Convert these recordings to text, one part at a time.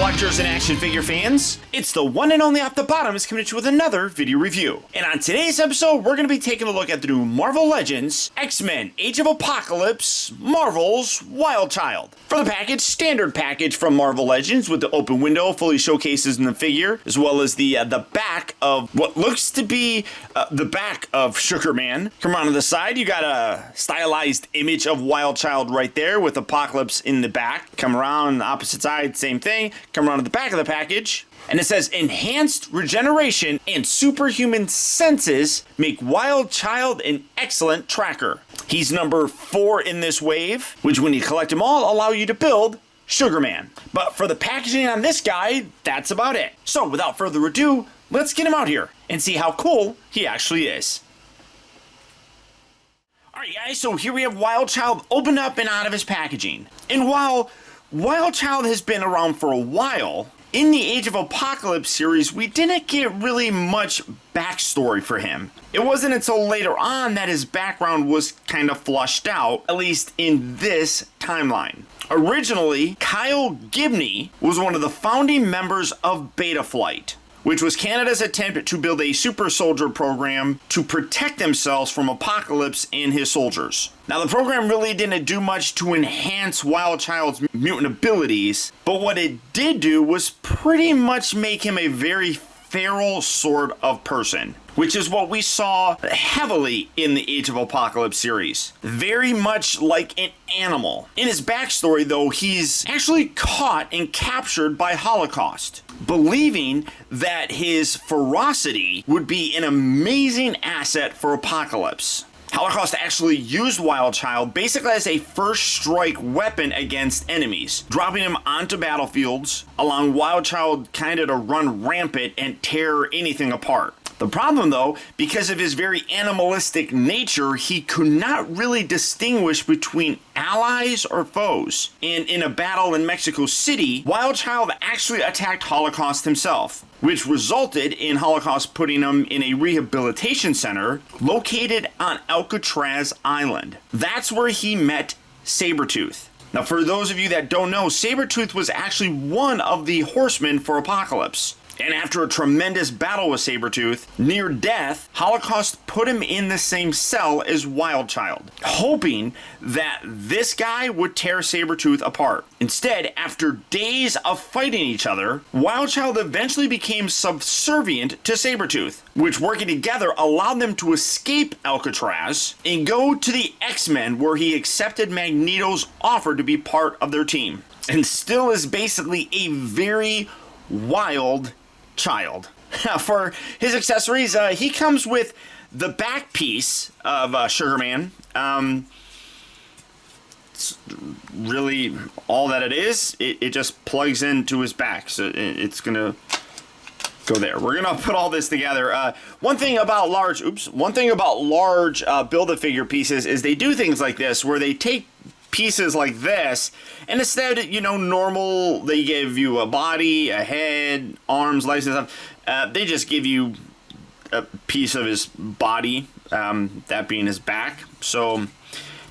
collectors and action figure fans? It's the one and only Off the Bottom is coming at you with another video review. And on today's episode, we're going to be taking a look at the new Marvel Legends X-Men Age of Apocalypse Marvel's Wild Child. For the package, standard package from Marvel Legends with the open window fully showcases in the figure, as well as the back of what looks to be the back of Sugar Man. Come around to the side, you got a stylized image of Wild Child right there with Apocalypse in the back. Come around the opposite side, same thing. Come around to the back of the package, and it says enhanced regeneration and superhuman senses make Wild Child an excellent tracker. He's number 4 in this wave, which when you collect them all allow you to build Sugar Man. But for the packaging on this guy, that's about it. So without further ado, let's get him out here and see how cool he actually is. Alright guys, so here we have Wild Child opened up and out of his packaging. And while Wild Child has been around for a while, in the Age of Apocalypse series, we didn't get really much backstory for him. It wasn't until later on that his background was kind of flushed out, at least in this timeline. Originally, Kyle Gibney was one of the founding members of Beta Flight, which was Canada's attempt to build a super soldier program to protect themselves from Apocalypse and his soldiers. Now, the program really didn't do much to enhance Wild Child's mutant abilities, but what it did do was pretty much make him a very feral sort of person, which is what we saw heavily in the Age of Apocalypse series. Very much like an animal. In his backstory, though, he's actually caught and captured by Holocaust, believing that his ferocity would be an amazing asset for Apocalypse. Holocaust actually used Wild Child basically as a first strike weapon against enemies, dropping him onto battlefields, allowing Wild Child kind of to run rampant and tear anything apart. The problem though, because of his very animalistic nature, he could not really distinguish between allies or foes. And in a battle in Mexico City, Wild Child actually attacked Holocaust himself, which resulted in Holocaust putting him in a rehabilitation center located on Alcatraz Island. That's where he met Sabretooth. Now, for those of you that don't know, Sabretooth was actually one of the horsemen for Apocalypse. And after a tremendous battle with Sabretooth, near death, Holocaust put him in the same cell as Wild Child, hoping that this guy would tear Sabretooth apart. Instead, after days of fighting each other, Wild Child eventually became subservient to Sabretooth, which working together allowed them to escape Alcatraz and go to the X-Men, where he accepted Magneto's offer to be part of their team, and still is basically a very wild child. For his accessories, he comes with the back piece of Sugar Man. It's really all that it is. It just plugs into his back, so it's gonna go there. We're gonna put all this together. One thing about large Build-A-Figure pieces is they do things like this, where they take pieces like this, and instead, normal, they give you a body, a head, arms, legs, and stuff. They just give you a piece of his body, that being his back. So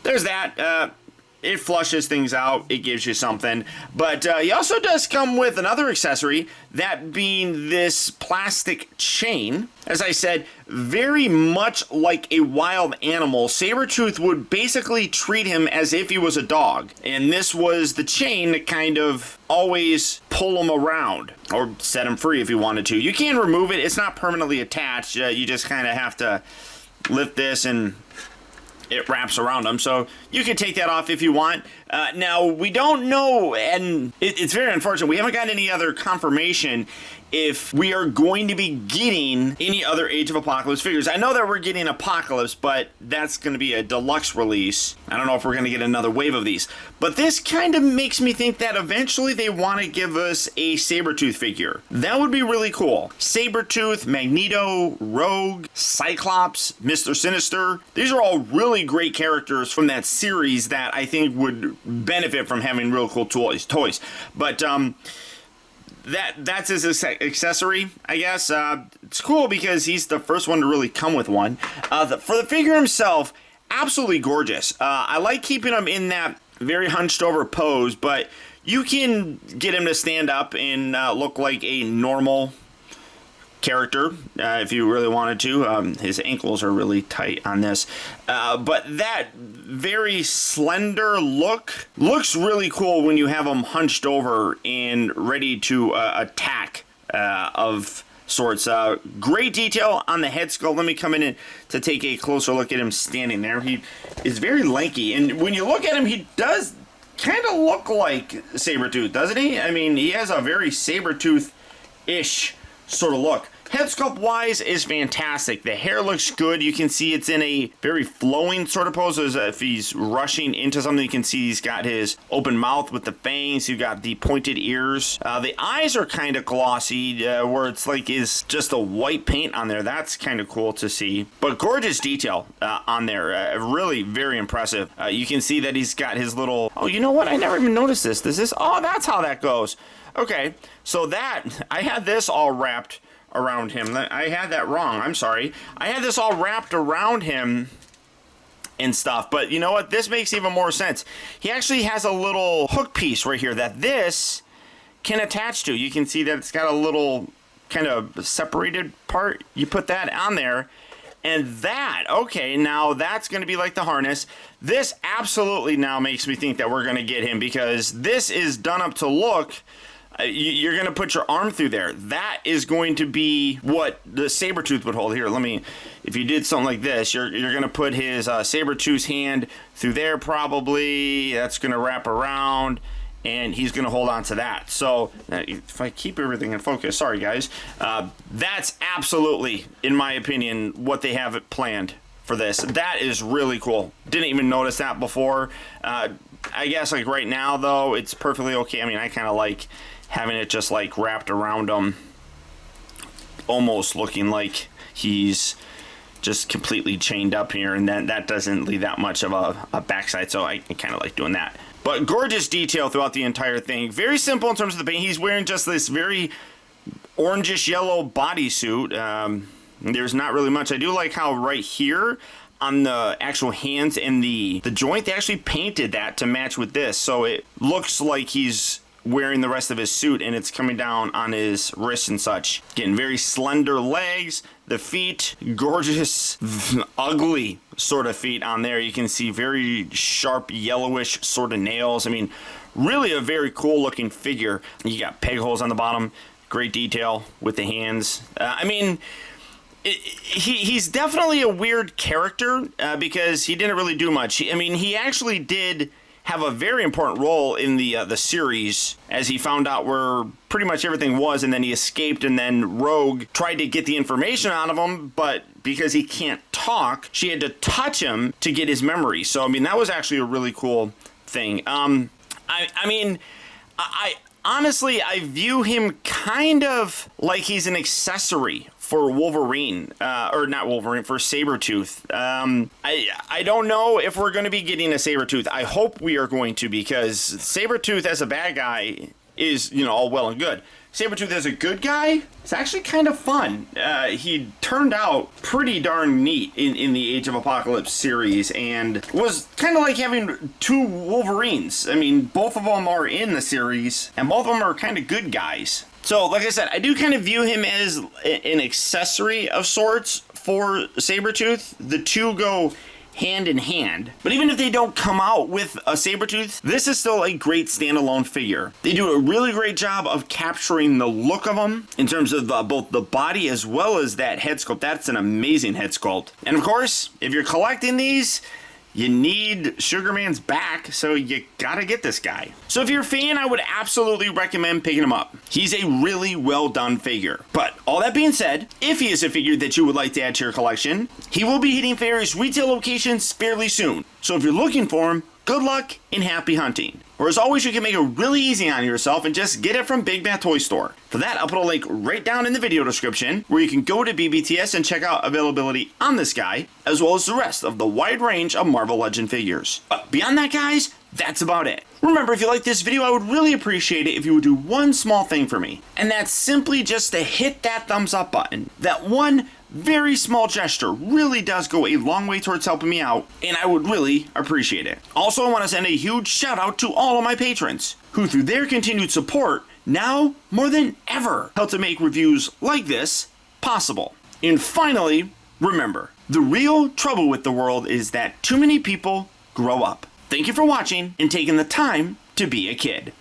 there's that. It flushes things out. It gives you something. But he also does come with another accessory, that being this plastic chain. As I said, very much like a wild animal, Sabretooth would basically treat him as if he was a dog. And this was the chain that kind of always pull him around, or set him free if you wanted to. You can remove it. It's not permanently attached. You just kind of have to lift this and it wraps around them, so you can take that off if you want. Now, we don't know, and it's very unfortunate, we haven't got any other confirmation if we are going to be getting any other Age of Apocalypse figures. I know that we're getting Apocalypse, but that's going to be a deluxe release. I don't know if we're going to get another wave of these. But this kind of makes me think that eventually they want to give us a Sabretooth figure. That would be really cool. Sabretooth, Magneto, Rogue, Cyclops, Mr. Sinister. These are all really great characters from that series that I think would benefit from having real cool toys. But, that's his accessory, I guess. It's cool because he's the first one to really come with one. For the figure himself, absolutely gorgeous. I like keeping him in that very hunched over pose, but You can get him to stand up and look like a normal character if you really wanted to. His ankles are really tight on this. But that very slender look looks really cool when you have him hunched over and ready to attack of sorts. Great detail on the head sculpt. Let me come in and to take a closer look at him standing there. He is very lanky, and when you look at him, he does kind of look like Sabretooth, doesn't he? I mean, he has a very Sabretooth-ish sort of look. Head sculpt wise is fantastic. The hair looks good. You can see it's in a very flowing sort of pose, as if he's rushing into something. You can see he's got his open mouth with the fangs. You've got the pointed ears. The eyes are kind of glossy, where it's like is just a white paint on there. That's kind of cool to see. But gorgeous detail on there. Really very impressive. You can see that he's got his little, oh, you know what? I never even noticed this. Oh, that's how that goes. Okay, so that, I had this all wrapped around him. I had that wrong. I'm sorry. I had this all wrapped around him and stuff, but you know what? This makes even more sense. He actually has a little hook piece right here that this can attach to. You can see that it's got a little kind of separated part. You put that on there, and that, okay, now that's going to be like the harness. This absolutely now makes me think that we're going to get him, because this is done up to look. You're going to put your arm through there. That is going to be what the Sabretooth would hold. Here, let me, if you did something like this, you're going to put his Sabretooth's hand through there probably. That's going to wrap around, and he's going to hold on to that. So if I keep everything in focus, sorry guys, that's absolutely, in my opinion, what they have it planned for this. That is really cool. Didn't even notice that before. I guess like right now though, it's perfectly okay. I mean, I kind of like having it just like wrapped around him, almost looking like he's just completely chained up here, and then that doesn't leave that much of a backside, so I kind of like doing that. But gorgeous detail throughout the entire thing. Very simple in terms of the paint. He's wearing just this very orangish yellow bodysuit. There's not really much. I do like how right here on the actual hands and the joint, they actually painted that to match with this, so it looks like he's wearing the rest of his suit, and it's coming down on his wrists and such. Getting very slender legs, the feet, gorgeous, ugly sort of feet on there. You can see very sharp yellowish sort of nails. I mean, really a very cool looking figure. You got peg holes on the bottom, great detail with the hands. I mean, he's definitely a weird character because he didn't really do much. I mean, he actually did have a very important role in the series, as he found out where pretty much everything was, and then he escaped, and then Rogue tried to get the information out of him, but because he can't talk, she had to touch him to get his memory. So I mean, that was actually a really cool thing. I mean, honestly, I view him kind of like he's an accessory for Wolverine, or not Wolverine, for Sabretooth. I don't know if we're going to be getting a Sabretooth. I hope we are going to, because Sabretooth as a bad guy is, you know, all well and good. Sabretooth as a good guy, it's actually kind of fun. He turned out pretty darn neat in the Age of Apocalypse series, and was kind of like having two Wolverines. I mean, both of them are in the series, and both of them are kind of good guys. So, like I said, I do kind of view him as an accessory of sorts for Sabretooth. The two go hand in hand. But even if they don't come out with a Sabretooth, this is still a great standalone figure. They do a really great job of capturing the look of him in terms of both the body as well as that head sculpt. That's an amazing head sculpt. And of course, if you're collecting these, you need Sugar Man's back, so you gotta get this guy. So if you're a fan, I would absolutely recommend picking him up. He's a really well done figure. But all that being said, if he is a figure that you would like to add to your collection, he will be hitting various retail locations fairly soon. So if you're looking for him, good luck and happy hunting. Or as always, you can make it really easy on yourself and just get it from Big Bad Toy Store. For that, I'll put a link right down in the video description where you can go to BBTS and check out availability on this guy, as well as the rest of the wide range of Marvel Legend figures. But beyond that, guys, that's about it. Remember, if you like this video, I would really appreciate it if you would do one small thing for me, and that's simply just to hit that thumbs up button. That one very small gesture really does go a long way towards helping me out, and I would really appreciate it. Also, I want to send a huge shout out to all of my patrons, who through their continued support, now more than ever, help to make reviews like this possible. And finally, remember, the real trouble with the world is that too many people grow up. Thank you for watching and taking the time to be a kid.